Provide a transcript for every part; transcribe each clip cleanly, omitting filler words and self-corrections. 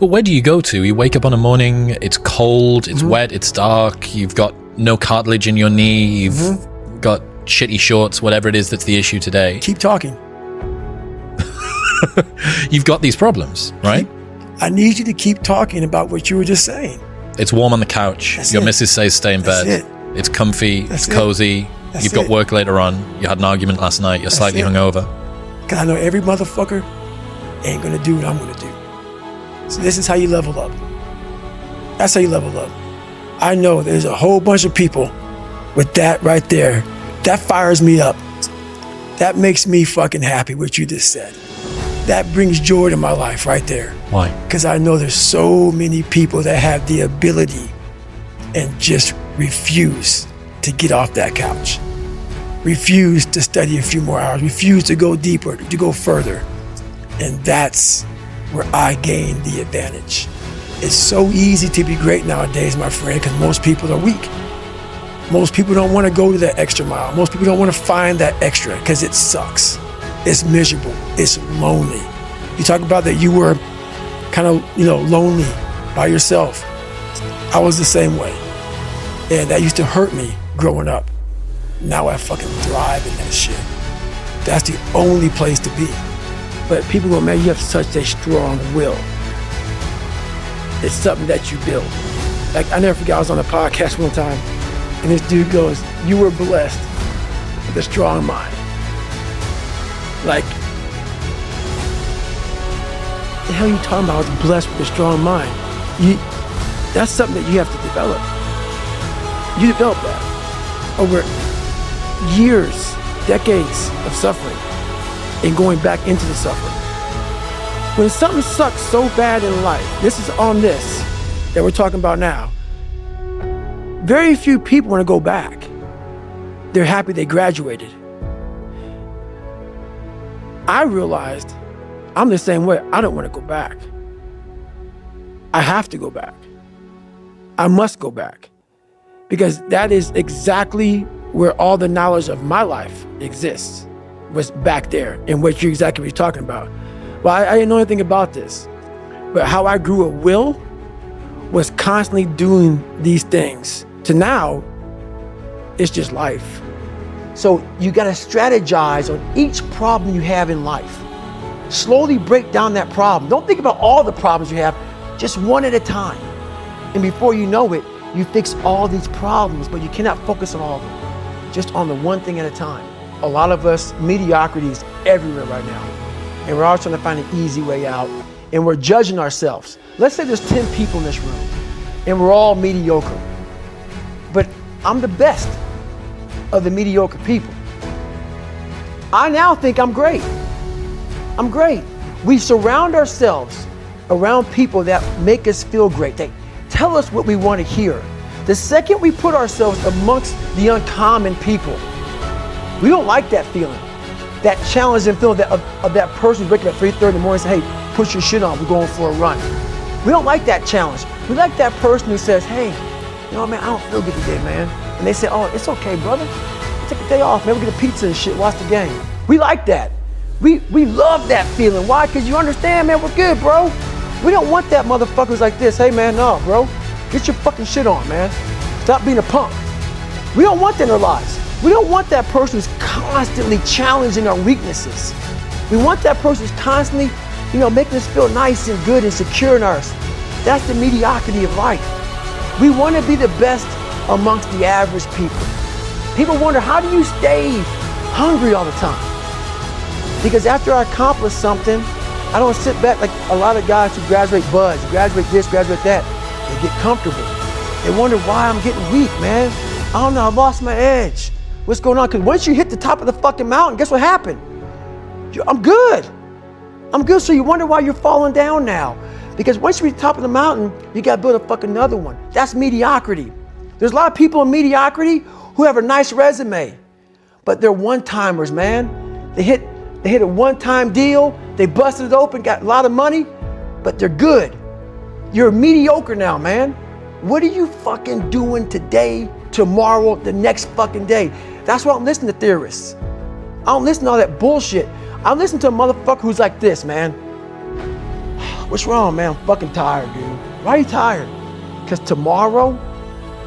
But where do you go to? You wake up on a morning, it's cold, it's wet, it's dark, you've got no cartilage in your knee, you've got shitty shorts, whatever it is that's the issue today. Keep talking. You've got these problems, right? I need you to keep talking about what you were just saying. It's warm on the couch. That's Your it. missus says stay in bed. That's it. It's comfy, That's it's cozy. That's You've got it. work later on. You had an argument last night. You're slightly it. hungover. Because I know every motherfucker ain't gonna do what I'm gonna do. So this is how you level up. That's how you level up. I know there's a whole bunch of people with that right there. That fires me up. That makes me fucking happy, what you just said. That brings joy to my life right there. Why? Because I know there's so many people that have the ability and just refuse to get off that couch. Refuse to study a few more hours. Refuse to go deeper, to go further. And that's where I gain the advantage. It's so easy to be great nowadays, my friend, because most people are weak. Most people don't want to go to that extra mile. Most people don't want to find that extra because it sucks. It's miserable. It's lonely. You talk about that you were kind of, lonely by yourself. I was the same way. And that used to hurt me growing up. Now I fucking thrive in that shit. That's the only place to be. But people go, man, you have such a strong will. It's something that you build. Like, I never forget, I was on a podcast one time, and this dude goes, you were blessed with a strong mind. Like, the hell are you talking about? I was blessed with a strong mind. That's something that you have to develop. You develop that over years, decades of suffering and going back into the suffering. When something sucks so bad in life, this is on this that we're talking about now, very few people want to go back. They're happy they graduated. I realized I'm the same way. I don't want to go back. I have to go back. I must go back. Because that is exactly where all the knowledge of my life exists, was back there, and what you're talking about. Well, I didn't know anything about this, but how I grew a will was constantly doing these things. To now, it's just life. So you gotta strategize on each problem you have in life. Slowly break down that problem. Don't think about all the problems you have, just one at a time. And before you know it, you fix all these problems, but you cannot focus on all of them. Just on the one thing at a time. A lot of us, mediocrity is everywhere right now. And we're all trying to find an easy way out. And we're judging ourselves. Let's say there's 10 people in this room, and we're all mediocre. But I'm the best of the mediocre people. I now think I'm great. I'm great. We surround ourselves around people that make us feel great. They tell us what we want to hear. The second we put ourselves amongst the uncommon people, we don't like that feeling. That challenging feeling of that person who's waking up at 3:30 in the morning and says, hey, put your shit on, we're going for a run. We don't like that challenge. We like that person who says, hey, you know what, man, I don't feel good today, man. And they say, oh, it's okay, brother. Take a day off, man, we'll get a pizza and shit, watch the game. We like that. We love that feeling. Why? Because you understand, man, we're good, bro. We don't want that motherfuckers like this. Hey, man, no, bro. Get your fucking shit on, man. Stop being a punk. We don't want that in our lives. We don't want that person who's constantly challenging our weaknesses. We want that person who's constantly, making us feel nice and good and secure in ours. That's the mediocrity of life. We want to be the best amongst the average people. People wonder, how do you stay hungry all the time? Because after I accomplish something, I don't sit back like a lot of guys who graduate buds, graduate this, graduate that. They get comfortable. They wonder why I'm getting weak, man. I don't know, I lost my edge. What's going on? Because once you hit the top of the fucking mountain, guess what happened? I'm good. I'm good, so you wonder why you're falling down now. Because once you reach the top of the mountain, you gotta build a fucking another one. That's mediocrity. There's a lot of people in mediocrity who have a nice resume, but they're one-timers, man. They hit a one-time deal, they busted it open, got a lot of money, but they're good. You're mediocre now, man. What are you fucking doing today, tomorrow, the next fucking day? That's why I don't listen to theorists. I don't listen to all that bullshit. I listen to a motherfucker who's like this, man. What's wrong, man? I'm fucking tired, dude. Why are you tired? Because tomorrow,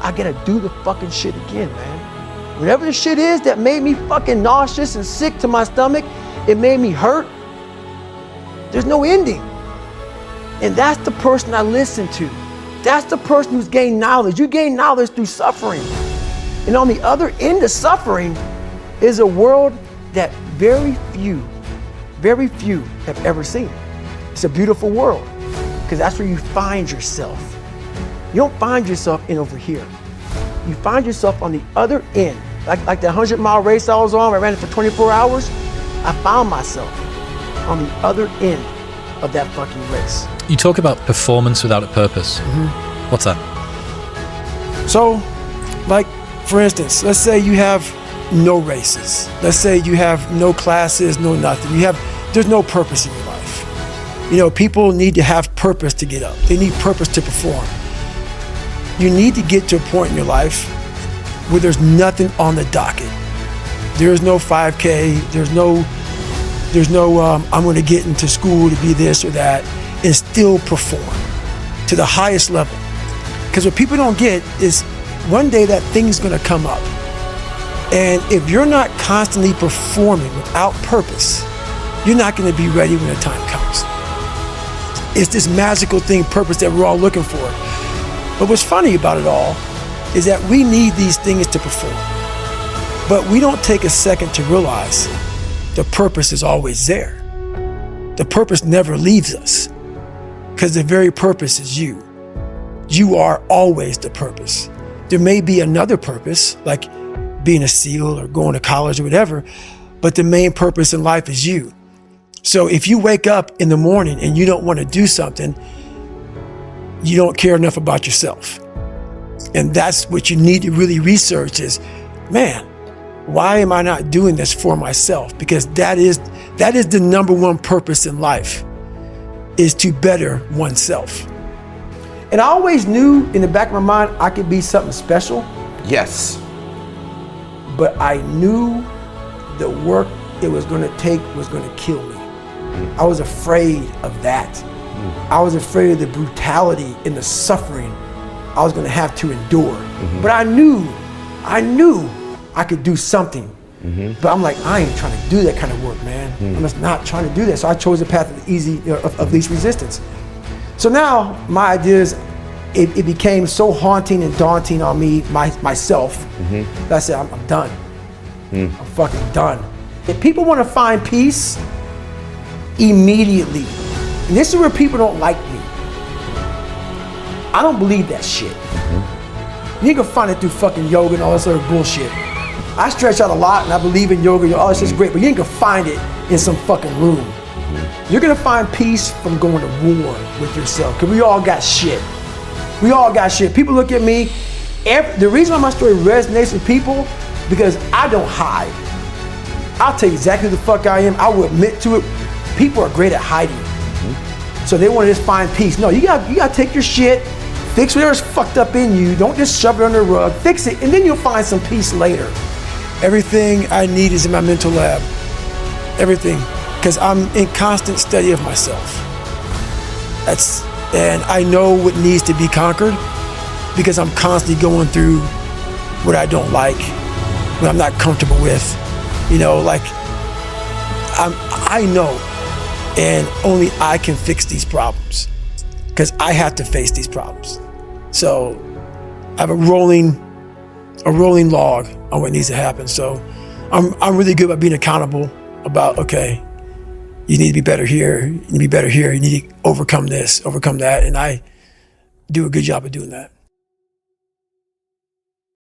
I gotta do the fucking shit again, man. Whatever the shit is that made me fucking nauseous and sick to my stomach, it made me hurt. There's no ending. And that's the person I listen to. That's the person who's gained knowledge. You gain knowledge through suffering. And on the other end of suffering is a world that very few have ever seen. It's a beautiful world, because that's where you find yourself. You don't find yourself in over here. You find yourself on the other end. Like the 100-mile race I was on, I ran it for 24 hours. I found myself on the other end of that fucking race. You talk about performance without a purpose. What's that? So, like, for instance, let's say you have no races. Let's say you have no classes, no nothing. There's no purpose in your life. You know, people need to have purpose to get up. They need purpose to perform. You need to get to a point in your life where there's nothing on the docket. There's no 5K, there's no I'm gonna get into school to be this or that, and still perform to the highest level. Because what people don't get is one day that thing's gonna come up. And if you're not constantly performing without purpose, you're not gonna be ready when the time comes. It's this magical thing, purpose, that we're all looking for. But what's funny about it all is that we need these things to perform. But we don't take a second to realize the purpose is always there. The purpose never leaves us, because the very purpose is you. You are always the purpose. There may be another purpose, like being a SEAL or going to college or whatever, but the main purpose in life is you. So if you wake up in the morning and you don't want to do something, you don't care enough about yourself. And that's what you need to really research is, man, why am I not doing this for myself? Because that is the number one purpose in life, is to better oneself. And I always knew in the back of my mind I could be something special. Yes. But I knew the work it was gonna take was gonna kill me. I was afraid of that. I was afraid of the brutality and the suffering I was gonna have to endure. But I knew I could do something. But I'm like, I ain't trying to do that kind of work, man. I'm just not trying to do that. So I chose the path of of least resistance. So now my ideas, it became so haunting and daunting on me, myself, that I said, I'm done. I'm fucking done. If people want to find peace immediately, and this is where people don't like me, I don't believe that shit. You can find it through fucking yoga and all this other bullshit. I stretch out a lot and I believe in yoga, all this is great, but you ain't gonna find it in some fucking room. You're gonna find peace from going to war with yourself, because we all got shit. We all got shit. People look at me, the reason why my story resonates with people, because I don't hide. I'll tell you exactly who the fuck I am. I will admit to it. People are great at hiding. So they want to just find peace. No, you gotta take your shit, fix whatever's fucked up in you. Don't just shove it under the rug. Fix it, and then you'll find some peace later. Everything I need is in my mental lab. Everything, because I'm in constant study of myself. And I know what needs to be conquered, because I'm constantly going through what I don't like, what I'm not comfortable with. You know, like I know, and only I can fix these problems, because I have to face these problems. So I have a rolling log on what needs to happen. So I'm really good about being accountable about, okay, you need to be better here, you need to be better here, you need to overcome this, overcome that, and I do a good job of doing that.